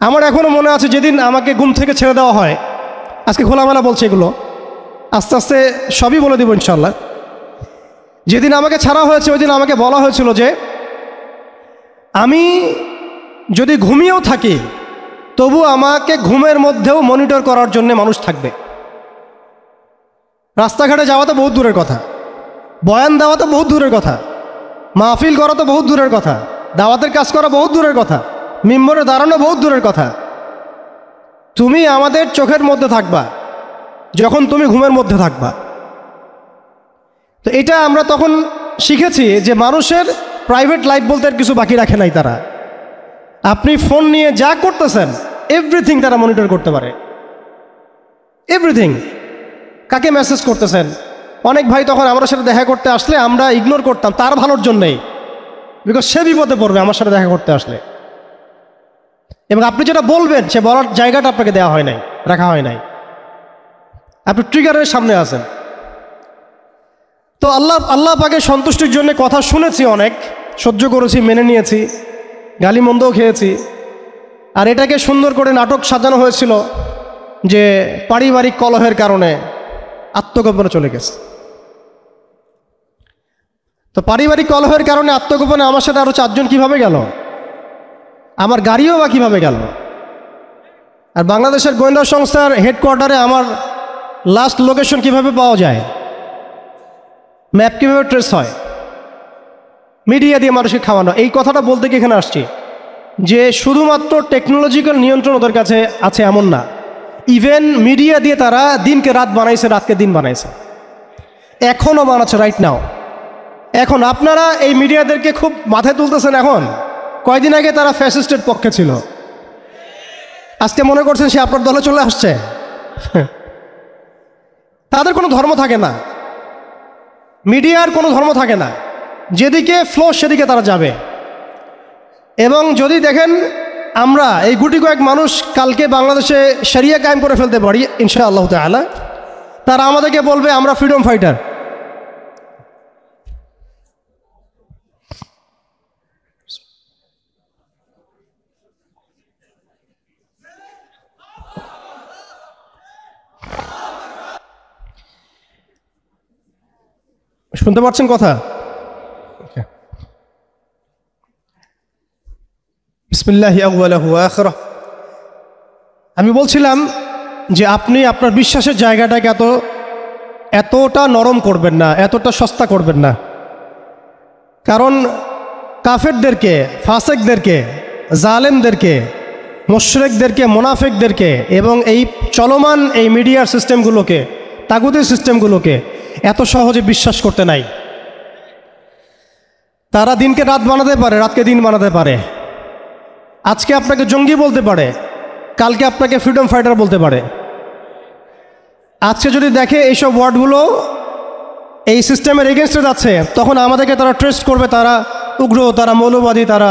আমার এখনও মনে আছে যেদিন আমাকে ঘুম থেকে ছেড়ে দেওয়া হয়, আজকে খোলামেলা বলছে এগুলো, আস্তে আস্তে সবই বলে দেবো ইনশাল্লাহ। যেদিন আমাকে ছাড়া হয়েছে ওই দিন আমাকে বলা হয়েছিল যে আমি যদি ঘুমিয়েও থাকি তবু আমাকে ঘুমের মধ্যেও মনিটর করার জন্য মানুষ থাকবে। রাস্তাঘাটে যাওয়া তো বহুত দূরের কথা, বয়ান দেওয়া তো বহুত দূরের কথা, মাহফিল করা তো বহুত দূরের কথা, দাওয়াতের কাজ করা বহুত দূরের কথা, মিম্বরে দাঁড়ানো বহুত দূরের কথা। তুমি আমাদের চোখের মধ্যে থাকবা যখন তুমি ঘুমের মধ্যে থাকবা। তো এটা আমরা তখন শিখেছি যে মানুষের প্রাইভেট লাইফ বলতে আর কিছু বাকি রাখে নাই তারা। আপনি ফোন নিয়ে যা করতেছেন এভরিথিং তারা মনিটর করতে পারে, এভরিথিং। কাকে মেসেজ করতেছেন, অনেক ভাই তখন আমার সাথে দেখা করতে আসলে আমরা ইগনোর করতাম তার ভালোর জন্যেই, বিকজ সে বিপদে পড়বে আমার সাথে দেখা করতে আসলে। এবং আপনি যেটা বলবেন সে বলার জায়গাটা আপনাকে দেওয়া হয় নাই, রাখা হয় নাই, আপনি ট্রিগারের সামনে আছেন। তো আল্লাহ পাকের সন্তুষ্টির জন্য কথা শুনেছি, অনেক সহ্য করেছি, মেনে নিয়েছি, গালি মন্দও খেয়েছি। আর এটাকে সুন্দর করে নাটক সাজানো হয়েছিল যে পারিবারিক কলহের কারণে আত্মগোপনে চলে গেছে। তো পারিবারিক কলহের কারণে আত্মগোপনে আমার সাথে আরও 4 জন কীভাবে গেল, আমার গাড়িও বা কীভাবে গেল। আর বাংলাদেশের গোয়েন্দা সংস্থার হেডকোয়ার্টারে আমার লাস্ট লোকেশন কিভাবে পাওয়া যায়, ম্যাপ কীভাবে ট্রেস হয়, মিডিয়া দিয়ে মানুষকে খাওয়ানো। এই কথাটা বলতে কি এখানে আসছি যে শুধুমাত্র টেকনোলজিক্যাল নিয়ন্ত্রণ ওদের কাছে আছে এমন না, ইভেন মিডিয়া দিয়ে তারা দিনকে রাত বানাইছে, রাতকে দিন বানাইছে, এখনও বানাচ্ছে রাইট নাও। এখন আপনারা এই মিডিয়াদেরকে খুব মাথায় তুলতেছেন। এখন কয়দিন আগে তারা ফ্যাসিস্টের পক্ষে ছিল, আজকে মনে করছেন সে আপনার দলে চলে আসছে। তাদের কোনো ধর্ম থাকে না, মিডিয়ার কোনো ধর্ম থাকে না, যেদিকে ফ্লো সেদিকে তারা যাবে। এবং যদি দেখেন আমরা এই গুটি কয়েক মানুষ কালকে বাংলাদেশে শরিয়া কায়েম করে ফেলতে পারি ইনশাআল্লাহ তাআলা, তারা আমাদেরকে বলবে আমরা ফ্রিডম ফাইটার। শুনতে পাচ্ছেন কথা? বিসমিল্লাহি আউয়ালাহু ওয়া আখিরাহ। আমি বলছিলাম যে আপনি আপনার বিশ্বাসের জায়গাটাকে এতটা নরম করবেন না, এতটা সস্তা করবেন না। কারণ কাফেরদেরকে, ফাসেকদেরকে, জালেমদেরকে, মুশরিকদেরকে, মুনাফিকদেরকে এবং এই চলমান এই মিডিয়ার সিস্টেমগুলোকে, তাগুতি সিস্টেমগুলোকে এত সহজে বিশ্বাস করতে নাই। তারা দিনকে রাত বানাতে পারে, রাতকে দিন বানাতে পারে। আজকে আপনাকে জঙ্গি বলতে পারে, কালকে আপনাকে ফ্রিডম ফাইটার বলতে পারে। আজকে যদি দেখে এইসব ওয়ার্ডগুলো এই সিস্টেমের এগেনস্টে যাচ্ছে, তখন আমাদেরকে তারা ট্রেস্ট করবে তারা উগ্র, তারা মৌলবাদী, তারা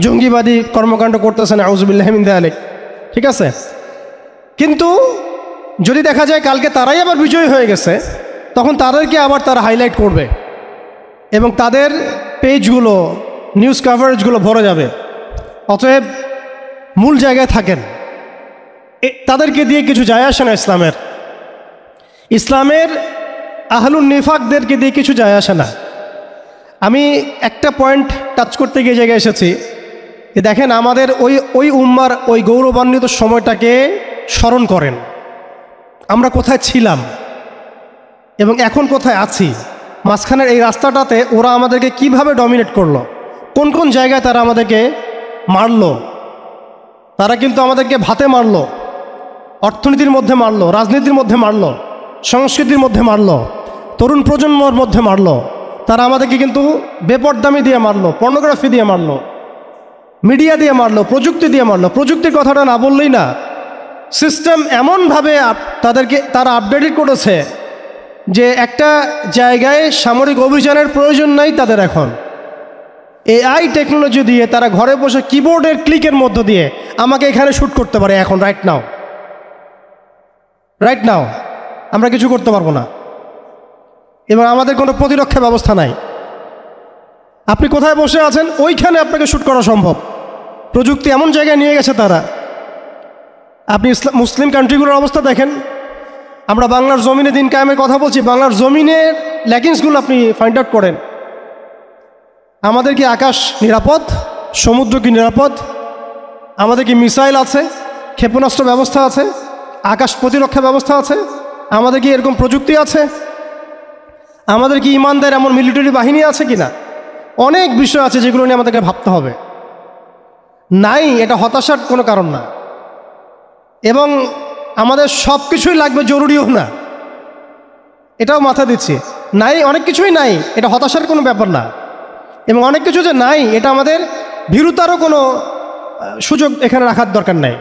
জঙ্গিবাদী কর্মকাণ্ড করতেছেন, আউযুবিল্লাহি মিন যালিক। ঠিক আছে, কিন্তু যদি দেখা যায় কালকে তারাই আবার বিজয়ী হয়ে গেছে, তখন তাদেরকে আবার তারা হাইলাইট করবে এবং তাদের পেজগুলো, নিউজ কাভারেজগুলো ভরে যাবে। অতএব মূল জায়গায় থাকেন, তাদেরকে দিয়ে কিছু যায় আসে না। ইসলামের আহলুন নিফাকদেরকে দিয়ে কিছু যায় আসে না। আমি একটা পয়েন্ট টাচ করতে গিয়ে জায়গায় এসেছি যে দেখেন আমাদের ওই উম্মার ওই গৌরবান্বিত সময়টাকে স্মরণ করেন, আমরা কোথায় ছিলাম এবং এখন কোথায় আছি। মাঝখানের এই রাস্তাটাতে ওরা আমাদেরকে কিভাবে ডমিনেট করলো, কোন কোন জায়গায় তারা আমাদেরকে মারলো। তারা কিন্তু আমাদেরকে ভাতে মারলো, অর্থনীতির মধ্যে মারলো, রাজনীতির মধ্যে মারলো, সংস্কৃতির মধ্যে মারলো, তরুণ প্রজন্মের মধ্যে মারলো। তারা আমাদেরকে কিন্তু বেপরদামি দিয়ে মারলো, পর্নোগ্রাফি দিয়ে মারলো, মিডিয়া দিয়ে মারলো, প্রযুক্তি দিয়ে মারলো। প্রযুক্তির কথাটা না বললেই না, সিস্টেম এমনভাবে তারা আপডেটেড করেছে যে একটা জায়গায় সামরিক অভিযানের প্রয়োজন নাই তাদের। এখন এআই টেকনোলজি দিয়ে তারা ঘরে বসে কিবোর্ডের ক্লিকের মধ্য দিয়ে আমাকে এখানে শ্যুট করতে পারে। এখন রাইট নাও আমরা কিছু করতে পারবো না এবং আমাদের কোনো প্রতিরক্ষা ব্যবস্থা নাই। আপনি কোথায় বসে আছেন ওইখানে আপনাকে শ্যুট করা সম্ভব। প্রযুক্তি এমন জায়গায় নিয়ে গেছে তারা। আপনি মুসলিম কান্ট্রিগুলোর অবস্থা দেখেন। আমরা বাংলার জমিনে দিন কায়েমের কথা বলছি, বাংলার জমিনের ল্যাকিংসগুলো আপনি ফাইন্ড আউট করেন। আমাদের কি আকাশ নিরাপদ? সমুদ্র কি নিরাপদ? আমাদের কি মিসাইল আছে? ক্ষেপণাস্ত্র ব্যবস্থা আছে? আকাশ প্রতিরক্ষা ব্যবস্থা আছে? আমাদের কি এরকম প্রযুক্তি আছে? আমাদের কি ইমানদার এমন মিলিটারি বাহিনী আছে কিনা? অনেক বিষয় আছে যেগুলো নিয়ে আমাদেরকে ভাবতে হবে। নাই, এটা হতাশার কোনো কারণ না। এবং আমাদের সব কিছুই লাগবে, জরুরিও না, এটাও মাথা দিচ্ছি। নাই, অনেক কিছুই নাই, এটা হতাশার কোনো ব্যাপার না। এবং অনেক কিছু যে নাই, এটা আমাদের ভীরুতারও কোনো সুযোগ এখানে রাখার দরকার নাই।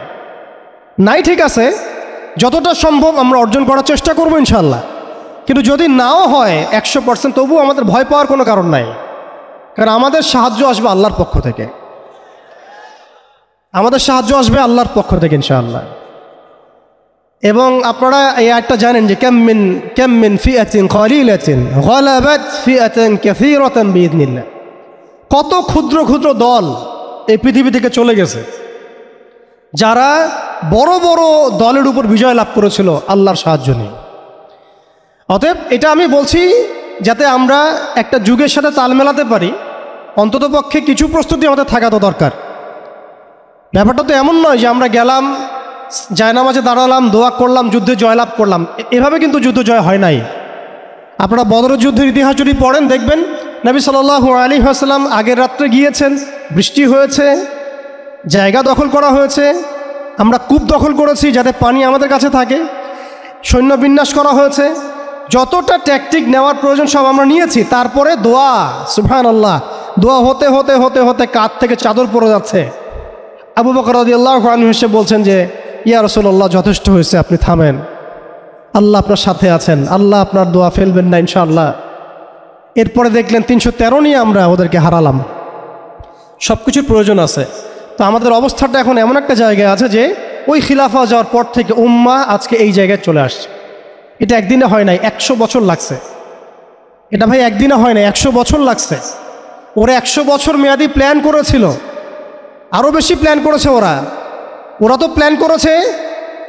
নাই, ঠিক আছে, যতটা সম্ভব আমরা অর্জন করার চেষ্টা করবো ইনশাল্লাহ। কিন্তু যদি নাও হয় 100%, তবুও আমাদের ভয় পাওয়ার কোনো কারণ নাই। কারণ আমাদের সাহায্য আসবে আল্লাহর পক্ষ থেকে, আমাদের সাহায্য আসবে আল্লাহর পক্ষ থেকে ইনশাআল্লাহ। এবং আপনারা এই আয়াতটা জানেন যে কাম মিন ফিআতিন কালিলাতিন গালাবাত ফিআতান কাসীরাতান বিইذনিল্লাহ। কত ক্ষুদ্র ক্ষুদ্র দল এই পৃথিবী থেকে চলে গেছে, যারা বড় বড় দলের উপর বিজয় লাভ করেছিল আল্লাহর সাহায্য নিয়ে। অতএব এটা আমি বলছি যাতে আমরা একটা যুগের সাথে তাল মেলাতে পারি, অন্ততপক্ষে কিছু প্রস্তুতি আমাদের থাকা তো দরকার। ব্যাপারটা তো এমন নয় যে আমরা গেলাম, জায়নামাজে দাঁড়ালাম, দোয়া করলাম, যুদ্ধে জয়লাভ করলাম। এভাবে কিন্তু যুদ্ধ জয় হয় নাই। আপনারা বদরের যুদ্ধের ইতিহাস যদি পড়েন দেখবেন, নবী সাল্লাল্লাহু আলাইহি ওয়াসাল্লাম আগের রাত্রে গিয়েছেন, বৃষ্টি হয়েছে, জায়গা দখল করা হয়েছে, আমরা কূপ দখল করেছি যাতে পানি আমাদের কাছে থাকে, সৈন্য বিন্যাস করা হয়েছে, যতটা ট্যাকটিক নেওয়ার প্রয়োজন সব আমরা নিয়েছি। তারপরে দোয়া, সুবহানাল্লাহ, দোয়া হতে হতে হতে হতে কাঁধ থেকে চাদর পড়ে যাচ্ছে। আবু বকর রাদিয়াল্লাহু আনহু এসে বলছেন যে ইয়া রাসূলুল্লাহ, যথেষ্ট হয়েছে, আপনি থামেন, আল্লাহ আপনার সাথে আছেন, আল্লাহ আপনার দোয়া ফেলবেন না ইনশাআল্লাহ। এরপরে দেখলেন 313 নিয়ে আমরা ওদেরকে হারালাম। সব কিছুর প্রয়োজন আছে। তো আমাদের অবস্থাটা এখন এমন একটা জায়গায় আছে যে ওই খিলাফা যাওয়ার পর থেকে উম্মাহ আজকে এই জায়গায় চলে আসছে। এটা একদিনে হয় নাই, 100 বছর লাগছে। এটা ভাই একদিনে হয় নাই, 100 বছর লাগছে। ওরা 100 বছর মেয়াদি প্ল্যান করেছিল, আরও বেশি প্ল্যান করেছে ওরা তো প্ল্যান করেছে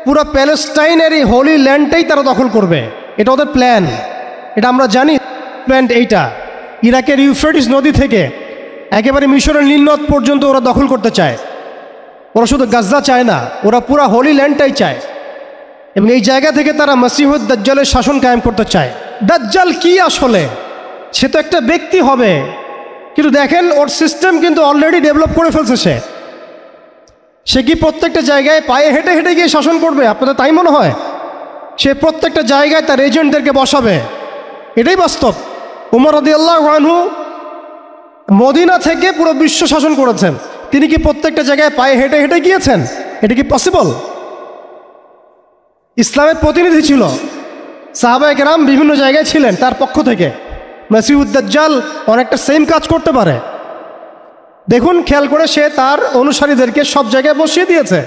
পুরো প্যালেস্টাইনের এই হোলি ল্যান্ডটাই তারা দখল করবে। এটা ওদের প্ল্যান, এটা আমরা জানি। প্ল্যান এইটা ইরাকের ইউফ্রেটিস নদী থেকে একেবারে মিশরের নীল নদ পর্যন্ত ওরা দখল করতে চায়। ওরা শুধু গাজ্জা চায় না, ওরা পুরো হোলি ল্যান্ডটাই চায়। এবং এই জায়গা থেকে তারা মসিহুদ দাজ্জালের শাসন কায়েম করতে চায়। দাজ্জাল কি আসলে? সে তো একটা ব্যক্তি হবে, কিন্তু দেখেন ওর সিস্টেম কিন্তু অলরেডি ডেভেলপ করে ফেলছে। সে কি প্রত্যেকটা জায়গায় পায়ে হেঁটে হেঁটে গিয়ে শাসন করবে? আপনাদের তাই মনে হয়? সে প্রত্যেকটা জায়গায় তার এজেন্টদেরকে বসাবে, এটাই বাস্তব। উমর রাদিয়াল্লাহু আনহু মদিনা থেকে পুরো বিশ্ব শাসন করেছেন, তিনি কি প্রত্যেকটা জায়গায় পায়ে হেঁটে হেঁটে গিয়েছেন? এটা কি পসিবল? ইসলামের প্রতিনিধি ছিল, সাহাবায়ে কেরাম বিভিন্ন জায়গায় ছিলেন তার পক্ষ থেকে। মসিহুদ দাজ্জাল অনেকটা সেম কাজ করতে পারে। দেখুন, খেয়াল করে সে তার অনুসারীদেরকে সব জায়গায় বসিয়ে দিয়েছে,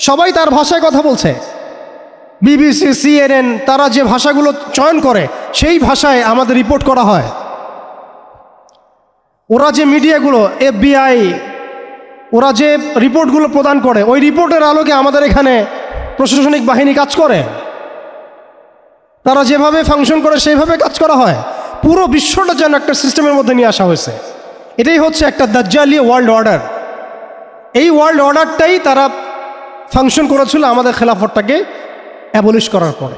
সবাই তার ভাষায় কথা বলছে। বিবিসি, CNN তারা যে ভাষাগুলো চয়ন করে সেই ভাষায় আমাদের রিপোর্ট করা হয়। ওরা যে মিডিয়াগুলো, FBI, ওরা যে রিপোর্টগুলো প্রদান করে, ওই রিপোর্টের আলোকে আমাদের এখানে প্রশাসনিক বাহিনী কাজ করে। তারা যেভাবে ফাংশন করে সেইভাবে কাজ করা হয়। পুরো বিশ্বটা যেন একটা সিস্টেমের মধ্যে নিয়ে আসা হয়েছে। এটাই হচ্ছে একটা দাজ্জালি ওয়ার্ল্ড অর্ডার। এই ওয়ার্ল্ড অর্ডারটাই তারা ফাংশন করেছিল আমাদের খেলাফতটাকে অ্যাবলিশ করার পরে।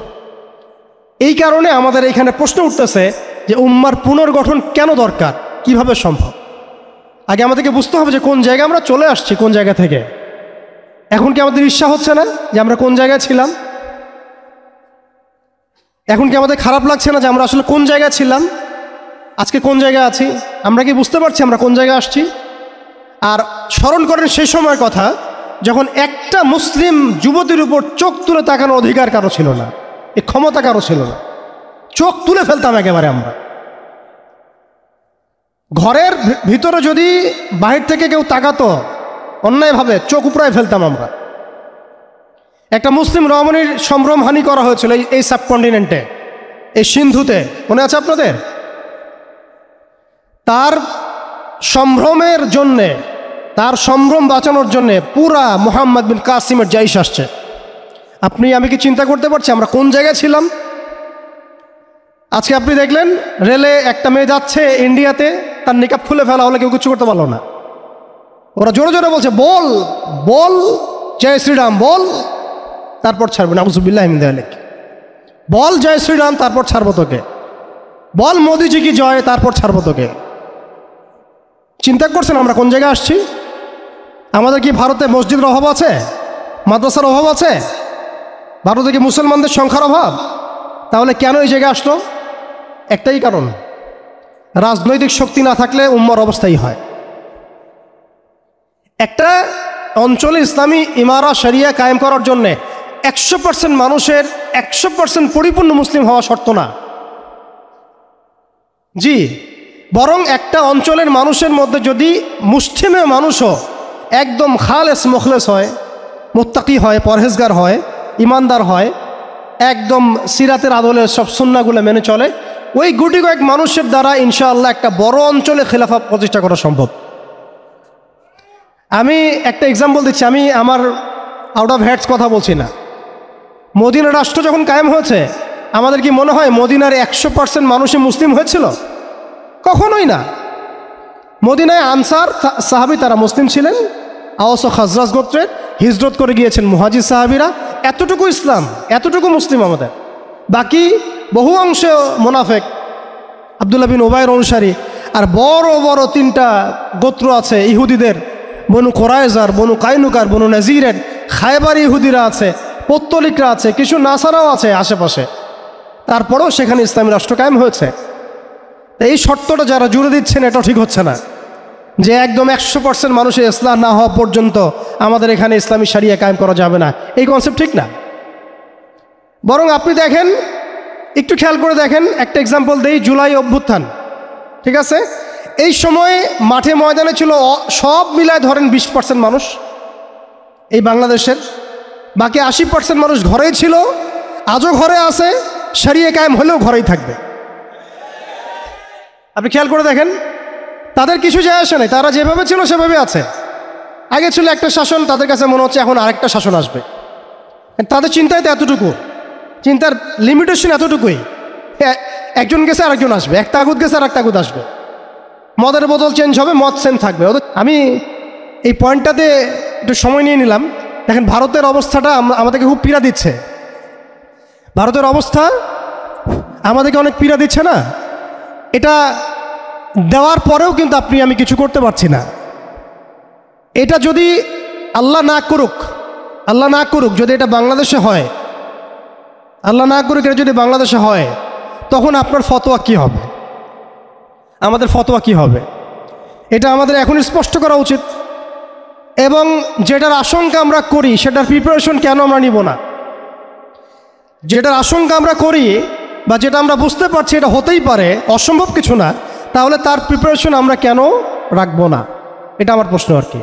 এই কারণে আমাদের এখানে প্রশ্ন উঠতেছে যে উম্মার পুনর্গঠন কেন দরকার, কিভাবে সম্ভব? আগে আমাদেরকে বুঝতে হবে যে কোন জায়গায় আমরা চলে আসছি, কোন জায়গা থেকে। এখন কি আমাদের ঈর্ষা হচ্ছে না যে আমরা কোন জায়গায় ছিলাম? এখন কি আমাদের খারাপ লাগছে না যে আমরা আসলে কোন জায়গায় ছিলাম, আজকে কোন জায়গায় আছি? আমরা কি বুঝতে পারছি আমরা কোন জায়গায় আসছি? আর স্মরণ করেন সেই সময়ের কথা যখন একটা মুসলিম যুবতীর উপর চোখ তুলে তাকানোর অধিকার কারো ছিল না, এ ক্ষমতা কারো ছিল না। চোখ তুলে ফেলতাম একেবারে আমরা। ঘরের ভিতরে যদি বাহির থেকে কেউ তাকাতো অন্যায়ভাবে, চোখ উপড়ায় ফেলতাম আমরা। একটা মুসলিম রমণীর সম্ভ্রমহানি করা হয়েছিল এই সাবকন্টিনেন্টে, এই সিন্ধুতে, মনে আছে আপনাদের? তার সম্ভ্রমের জন্যে তার সম্ভ্রম বাঁচানোর জন্যে পুরা মুহাম্মদ বিন কাসিমের জাইশ আসছে। আপনি আমি কি চিন্তা করতে পারছি আমরা কোন জায়গায় ছিলাম? আজকে আপনি দেখলেন রেলে একটা মেয়ে যাচ্ছে ইন্ডিয়াতে, তার নিকাব খুলে ফেলা হলে কেউ কিছু করতে পারলো না। ওরা জোরে জোরে বলছে বল বল জয় শ্রীরাম বল, তারপর ছাড়বো না, আউযুবিল্লাহি মিন যালিক। বল জয় শ্রীরাম, তারপর ছাড়বো তোকে। বল মোদিজি কি জয়, তারপর ছাড়বো তোকে। চিন্তা করছেন আমরা কোন জায়গায় আসছি? আমাদের কি ভারতে মসজিদের অভাব আছে, মাদ্রাসার অভাব আছে? ভারতে কি মুসলমানদের সংখ্যার অভাব? তাহলে কেন এই জায়গায় আসলো? একটাই কারণ, রাজনৈতিক শক্তি না থাকলে উম্মার অবস্থাই হয়। একটা অঞ্চলে ইসলামী ইমারা শরিয়া কায়েম করার জন্যে 100% মানুষের 100% পরিপূর্ণ মুসলিম হওয়া শর্ত না, জি, বরং একটা অঞ্চলের মানুষের মধ্যে যদি মুসলিমে মানুষও একদম খালেস মুখলেস হয়, মুত্তাকি হয়, পরহেজগার হয়, ইমানদার হয়, একদম সিরাতের আদলের সব সুন্নাহগুলো মেনে চলে, ওই গুটি কয়েক মানুষের দ্বারা ইনশাআল্লাহ একটা বড় অঞ্চলে খেলাফা প্রতিষ্ঠা করা সম্ভব। আমি একটা এক্সাম্পল দিচ্ছি, আমি আমার আউট অফ হেডস কথা বলছি না। মদিনা রাষ্ট্র যখন কায়েম হয়েছে, আমাদের কি মনে হয় মদিনার 100% মানুষই মুসলিম হয়েছিল? কখনোই না। মদিনায় আনসার সাহাবী তারা মুসলিম ছিলেন, আওস ও খাজরাজ গোত্রের, হিজরত করে গিয়েছেন মুহাজির সাহাবীরা, এতটুকু ইসলাম, এতটুকু মুসলিম আমাদের। বাকি বহু অংশ মোনাফেক, আব্দুল্লাহ বিন উবাইর অনুসারী, আর বড় বড় 3টা গোত্র আছে ইহুদিদের, বনু কোরাইজার, বনু কাইনুকার, বনু নাজিরের, খায়বার ইহুদিরা আছে, পত্তলিকরা আছে, কিছু নাসারাও আছে আশেপাশে। তারপরেও সেখানে ইসলামী রাষ্ট্র কায়েম হয়েছে। এই শর্তটা যারা জুড়ে দিচ্ছেন এটাও ঠিক হচ্ছে না, যে একদম 100% মানুষের ইসলাম না হওয়া পর্যন্ত আমাদের এখানে ইসলামী শরিয়া কায়েম করা যাবে না, এই কনসেপ্ট ঠিক না। বরং আপনি দেখেন, একটু খেয়াল করে দেখেন, একটা এক্সাম্পল দেই, জুলাই অভ্যুত্থান, ঠিক আছে? এই সময়ে মাঠে ময়দানে ছিল সব মিলায় ধরেন 20% মানুষ এই বাংলাদেশের, বাকি 80% মানুষ ঘরেই ছিল, আজও ঘরে আছে, শরিয়া কায়েম হলেও ঘরেই থাকবে। আপনি খেয়াল করে দেখেন, তাদের কিছু যায় আসে নাই, তারা যেভাবে ছিল সেভাবে আছে। আগে ছিল একটা শাসন, তাদের কাছে মনে হচ্ছে এখন আরেকটা শাসন আসবে। তাদের চিন্তায় তো এতটুকু, চিন্তার লিমিটেশন এতটুকুই, একজন গেছে আরেকজন আসবে, এক তাগুত গেছে আর এক তাগুত আসবে, মদের বোতল চেঞ্জ হবে, মদ সেম থাকবে। আমি এই পয়েন্টটাতে একটু সময় নিয়ে নিলাম। দেখেন ভারতের অবস্থাটা আমাদেরকে খুব পীড়া দিচ্ছে। ভারতের অবস্থা আমাদেরকে অনেক পীড়া দিচ্ছে না? এটা দেওয়ার পরেও কিন্তু আপনি আমি কিছু করতে পারছি না। এটা যদি আল্লাহ না করুক, আল্লাহ না করুক, যদি এটা বাংলাদেশে হয়, আল্লাহ না করুক এটা যদি বাংলাদেশে হয়, তখন আপনার ফতোয়া কি হবে, আমাদের ফতোয়া কি হবে, এটা আমাদের এখন স্পষ্ট করা উচিত। এবং যেটার আশঙ্কা আমরা করি সেটার প্রিপারেশন কেন আমরা নিব না? যেটার আশঙ্কা আমরা করি বা যেটা আমরা বুঝতে পারছি এটা হতেই পারে, অসম্ভব কিছু না, তাহলে তার প্রিপারেশন আমরা কেন রাখবো না? এটা আমার প্রশ্ন আর কি।